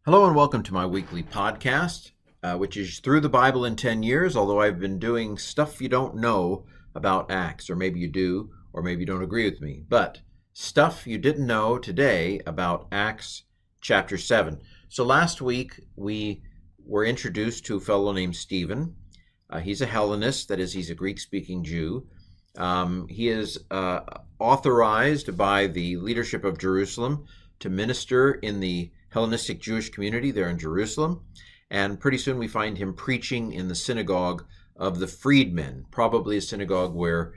Hello and welcome to my weekly podcast, which is Through the Bible in 10 Years, although I've been doing stuff you don't know about Acts, or maybe you do, or maybe you don't agree with me, but stuff you didn't know today about Acts chapter 7. So last week we were introduced to a fellow named Stephen. He's a Hellenist, that is, he's a Greek-speaking Jew. He is authorized by the leadership of Jerusalem to minister in the Hellenistic Jewish community there in Jerusalem, and pretty soon we find him preaching in the synagogue of the freedmen, probably a synagogue where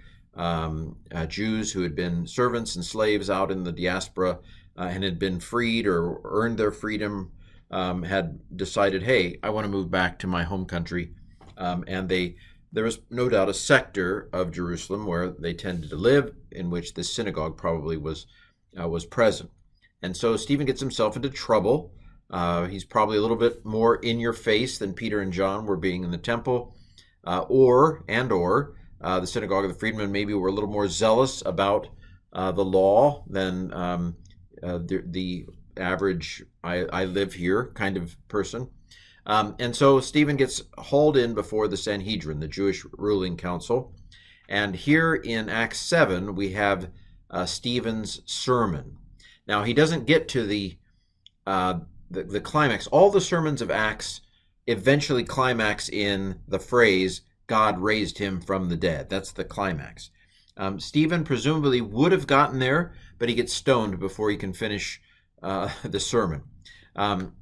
Jews who had been servants and slaves out in the diaspora and had been freed or earned their freedom had decided, hey, I want to move back to my home country, and there was no doubt a sector of Jerusalem where they tended to live in which this synagogue probably was present. And so Stephen gets himself into trouble. He's probably a little bit more in your face than Peter and John were being in the temple, or the synagogue of the freedmen maybe were a little more zealous about the law than the average I live here kind of person. And so Stephen gets hauled in before the Sanhedrin, the Jewish ruling council. And here in Acts 7, we have Stephen's sermon. Now, he doesn't get to the climax. All the sermons of Acts eventually climax in the phrase, God raised him from the dead. That's the climax. Stephen presumably would have gotten there, but he gets stoned before he can finish the sermon.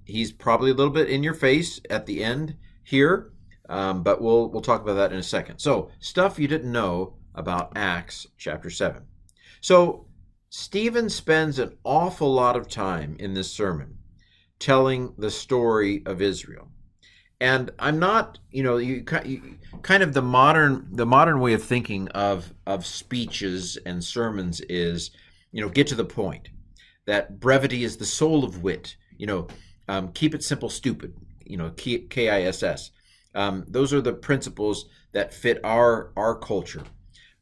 He's probably a little bit in your face at the end here, but we'll talk about that in a second. So, stuff you didn't know about Acts chapter 7. So, Stephen spends an awful lot of time in this sermon telling the story of Israel. And I'm not, kind of the modern way of thinking of speeches and sermons is, get to the point. That brevity is the soul of wit. Keep it simple, stupid. KISS. Those are the principles that fit our culture.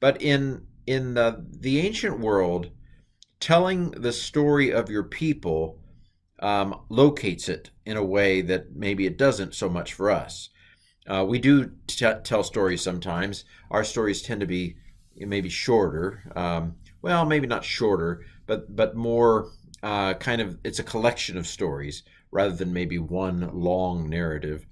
But in the ancient world, telling the story of your people locates it in a way that maybe it doesn't so much for us. We do tell stories sometimes. Our stories tend to be maybe shorter. Maybe not shorter, but more kind of, it's a collection of stories rather than maybe one long narrative.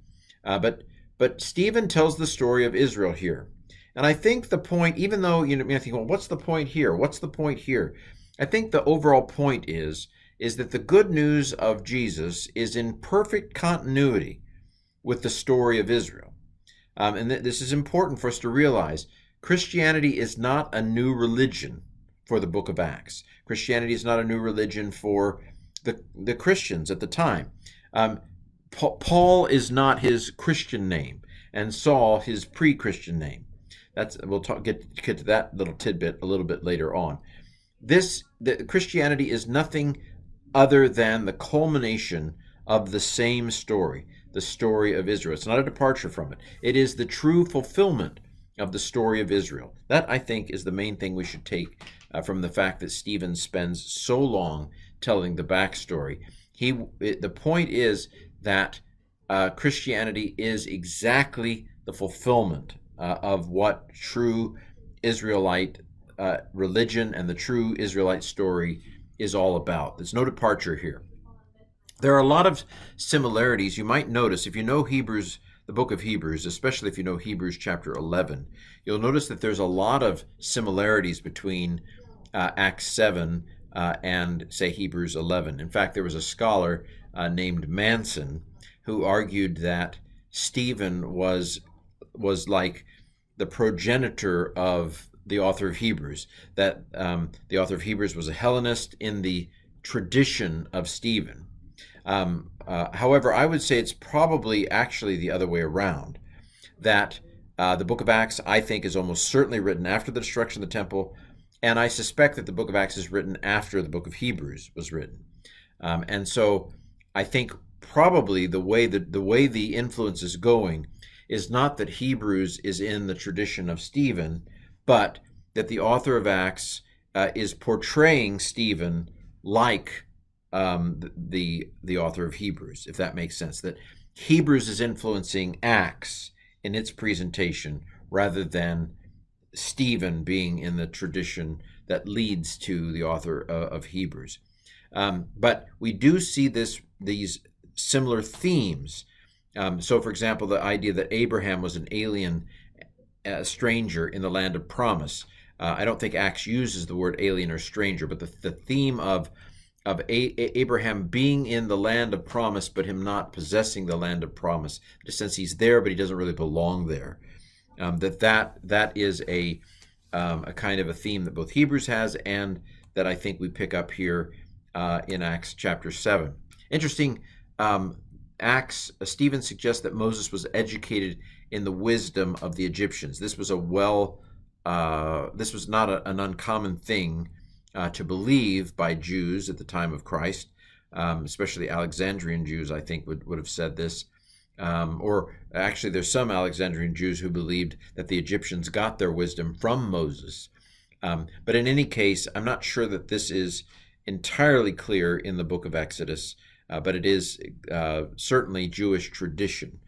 But Stephen tells the story of Israel here. And I think the point, even though, I think, well, what's the point here? What's the point here? I think the overall point is that the good news of Jesus is in perfect continuity with the story of Israel. And this is important for us to realize. Christianity is not a new religion for the book of Acts. Christianity is not a new religion for the Christians at the time. Paul is not his Christian name, and Saul his pre-Christian name. We'll get to that little tidbit a little bit later on. The Christianity is nothing other than the culmination of the same story, the story of Israel. It's not a departure from it. It is the true fulfillment of the story of Israel. That, I think, is the main thing we should take from the fact that Stephen spends so long telling the backstory. The point is that Christianity is exactly the fulfillment of what true Israelite religion and the true Israelite story is all about. There's no departure here. There are a lot of similarities. You might notice, if you know Hebrews, the book of Hebrews, especially if you know Hebrews chapter 11, you'll notice that there's a lot of similarities between Acts 7 and, say, Hebrews 11. In fact, there was a scholar named Manson who argued that Stephen was like the progenitor of the author of Hebrews, that the author of Hebrews was a Hellenist in the tradition of Stephen. However, I would say it's probably actually the other way around, that the book of Acts, I think, is almost certainly written after the destruction of the temple, and I suspect that the book of Acts is written after the book of Hebrews was written. And so I think probably the way the influence is going is not that Hebrews is in the tradition of Stephen, but that the author of Acts is portraying Stephen like the author of Hebrews, if that makes sense. That Hebrews is influencing Acts in its presentation rather than Stephen being in the tradition that leads to the author of Hebrews. But we do see these similar themes. So, for example, the idea that Abraham was an alien, stranger in the land of promise. I don't think Acts uses the word alien or stranger, but the theme of Abraham being in the land of promise, but him not possessing the land of promise, in a sense he's there, but he doesn't really belong there. That is a kind of a theme that both Hebrews has, and that I think we pick up here in Acts chapter 7. Interesting. Stephen suggests that Moses was educated in the wisdom of the Egyptians. This was this was not an uncommon thing to believe by Jews at the time of Christ, especially Alexandrian Jews, I think, would have said this. Or actually, there's some Alexandrian Jews who believed that the Egyptians got their wisdom from Moses. But in any case, I'm not sure that this is entirely clear in the book of Exodus, but it is certainly Jewish tradition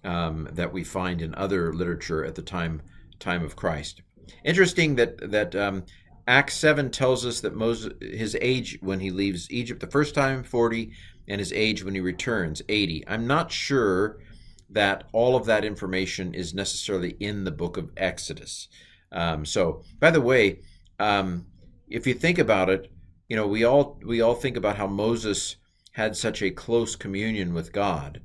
that we find in other literature at the time of Christ. Interesting that Acts 7 tells us that Moses, his age when he leaves Egypt the first time, 40, and his age when he returns, 80. I'm not sure that all of that information is necessarily in the book of Exodus. So, by the way, if you think about it, we all think about how Moses had such a close communion with God.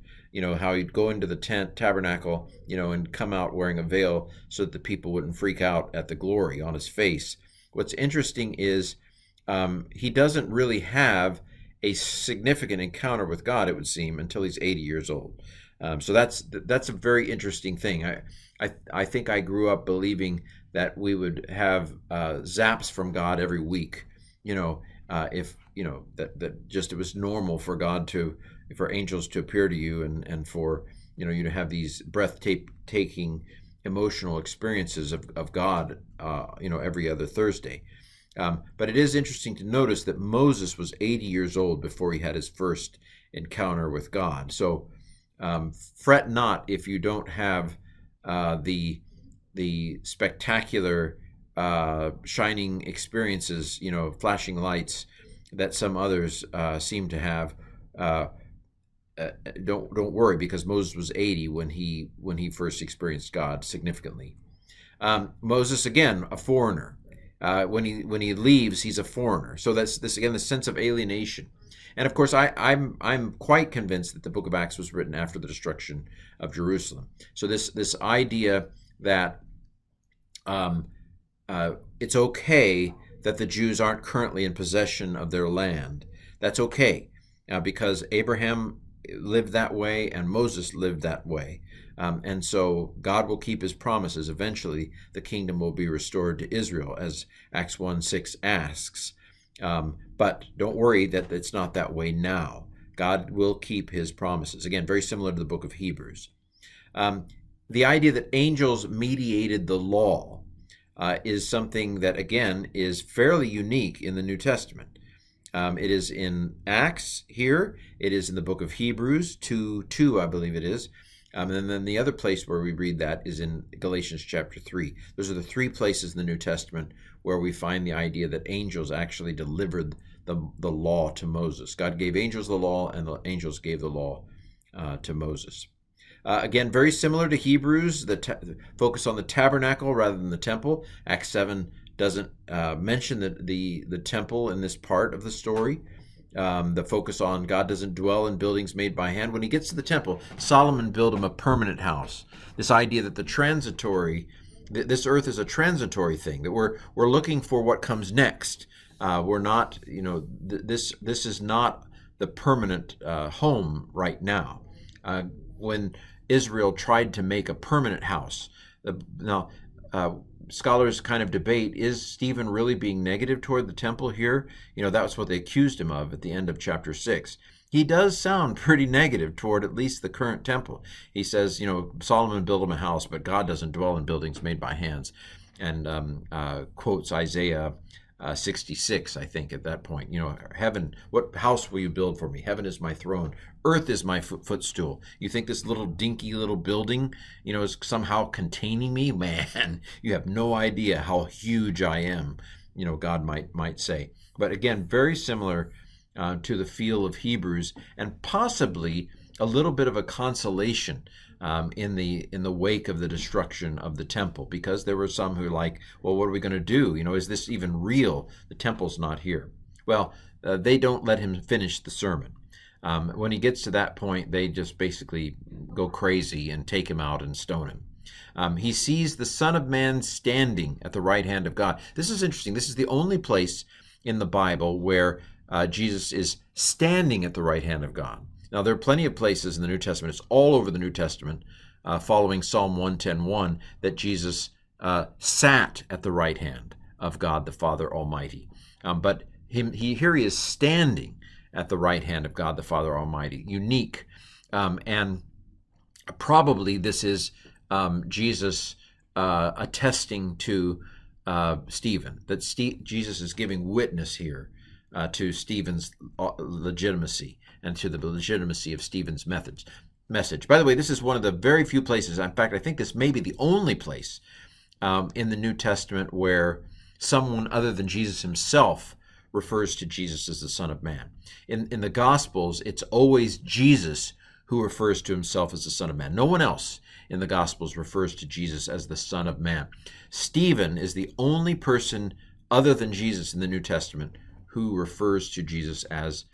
How he'd go into the tabernacle, and come out wearing a veil so that the people wouldn't freak out at the glory on his face. What's interesting is he doesn't really have a significant encounter with God, it would seem, until he's 80 years old. So that's a very interesting thing. I think I grew up believing that we would have zaps from God every week. If that just it was normal for for angels to appear to you and for you to have these breathtaking emotional experiences of God, every other Thursday. But it is interesting to notice that Moses was 80 years old before he had his first encounter with God. So fret not if you don't have the spectacular shining experiences, flashing lights that some others seem to have. Don't worry, because Moses was 80 when he first experienced God significantly. Moses, again, a foreigner. When he leaves, he's a foreigner. So that's this again, the sense of alienation. And of course, I'm quite convinced that the book of Acts was written after the destruction of Jerusalem. So this idea that it's okay that the Jews aren't currently in possession of their land. That's okay, because Abraham lived that way and Moses lived that way. And so God will keep his promises. Eventually, the kingdom will be restored to Israel, as Acts 1:6 asks. But don't worry that it's not that way now. God will keep his promises. Again, very similar to the book of Hebrews. The idea that angels mediated the law is something that, again, is fairly unique in the New Testament. It is in Acts here. It is in the book of Hebrews 2:2, I believe it is. And then the other place where we read that is in Galatians chapter 3. Those are the three places in the New Testament where we find the idea that angels actually delivered the law to Moses. God gave angels the law, and the angels gave the law to Moses. Again, very similar to Hebrews, focus on the tabernacle rather than the temple. Acts 7 doesn't mention the temple in this part of the story. The focus on God doesn't dwell in buildings made by hand. When he gets to the temple, Solomon built him a permanent house. This idea that this earth is a transitory thing, that we're looking for what comes next. We're not, this is not the permanent home right now. When Israel tried to make a permanent house, scholars kind of debate, is Stephen really being negative toward the temple here? That's what they accused him of at the end of chapter 6. He does sound pretty negative toward at least the current temple. He says, Solomon built him a house, but God doesn't dwell in buildings made by hands. And quotes Isaiah 66, I think, at that point. Heaven, what house will you build for me? Heaven is my throne. Earth is my footstool. You think this little dinky little building, is somehow containing me? Man, you have no idea how huge I am, God might say. But again, very similar to the feel of Hebrews, and possibly a little bit of a consolation in the wake of the destruction of the temple, because there were some who were like, well, what are we going to do? Is this even real? The temple's not here. Well, they don't let him finish the sermon. When he gets to that point, they just basically go crazy and take him out and stone him. He sees the Son of Man standing at the right hand of God. This is interesting. This is the only place in the Bible where Jesus is standing at the right hand of God. Now, there are plenty of places in the New Testament, it's all over the New Testament, following Psalm 110:1, that Jesus sat at the right hand of God the Father Almighty. But here he is standing at the right hand of God the Father Almighty. Unique. And probably this is Jesus attesting to Stephen, that Jesus is giving witness here to Stephen's legitimacy and to the legitimacy of Stephen's message. By the way, this is one of the very few places, in fact, I think this may be the only place in the New Testament where someone other than Jesus himself refers to Jesus as the Son of Man. In the Gospels, it's always Jesus who refers to himself as the Son of Man. No one else in the Gospels refers to Jesus as the Son of Man. Stephen is the only person other than Jesus in the New Testament who refers to Jesus as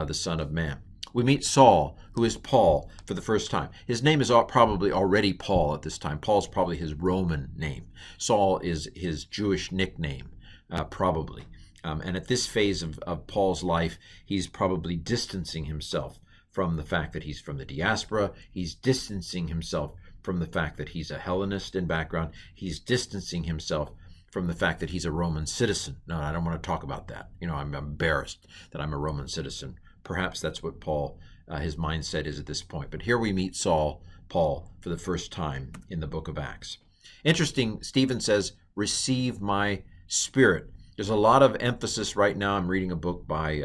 the Son of Man. We meet Saul, who is Paul, for the first time. His name is probably already Paul at this time. Paul's probably his Roman name. Saul is his Jewish nickname, probably. And at this phase of Paul's life, he's probably distancing himself from the fact that he's from the diaspora. He's distancing himself from the fact that he's a Hellenist in background. He's distancing himself from the fact that he's a Roman citizen. No, I don't want to talk about that. I'm embarrassed that I'm a Roman citizen. Perhaps that's what Paul, his mindset is at this point. But here we meet Paul, for the first time in the book of Acts. Interesting, Stephen says, receive my spirit. There's a lot of emphasis right now. I'm reading a book by,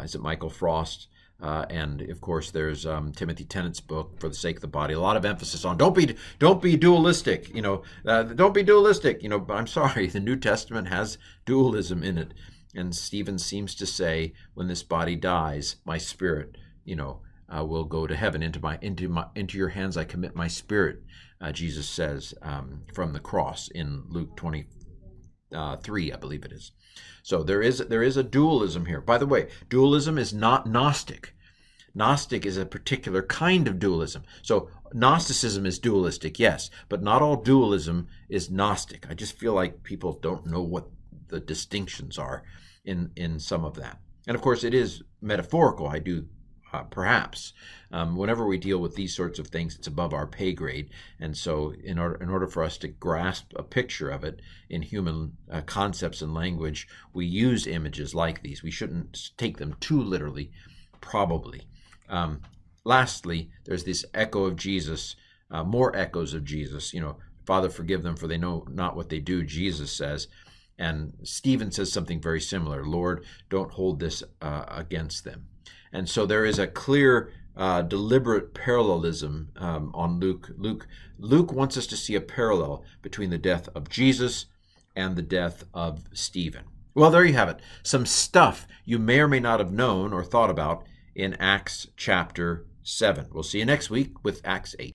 is it Michael Frost? And of course, there's Timothy Tennant's book, For the Sake of the Body. A lot of emphasis on don't be dualistic. Don't be dualistic. But I'm sorry, the New Testament has dualism in it, and Stephen seems to say, when this body dies, my spirit, will go to heaven. Into your hands I commit my spirit. Jesus says from the cross in Luke 23, I believe it is. So there is a dualism here. By the way, dualism is not Gnostic. Gnostic is a particular kind of dualism. So Gnosticism is dualistic, yes, but not all dualism is Gnostic. I just feel like people don't know what the distinctions are in some of that. And of course, it is metaphorical. I do perhaps. Whenever we deal with these sorts of things, it's above our pay grade. And so in order for us to grasp a picture of it in human concepts and language, we use images like these. We shouldn't take them too literally, probably. Lastly, there's this echo of Jesus, more echoes of Jesus. Father, forgive them, for they know not what they do, Jesus says. And Stephen says something very similar. Lord, don't hold this against them. And so there is a clear, deliberate parallelism on Luke. Luke wants us to see a parallel between the death of Jesus and the death of Stephen. Well, there you have it. Some stuff you may or may not have known or thought about in Acts chapter 7. We'll see you next week with Acts 8.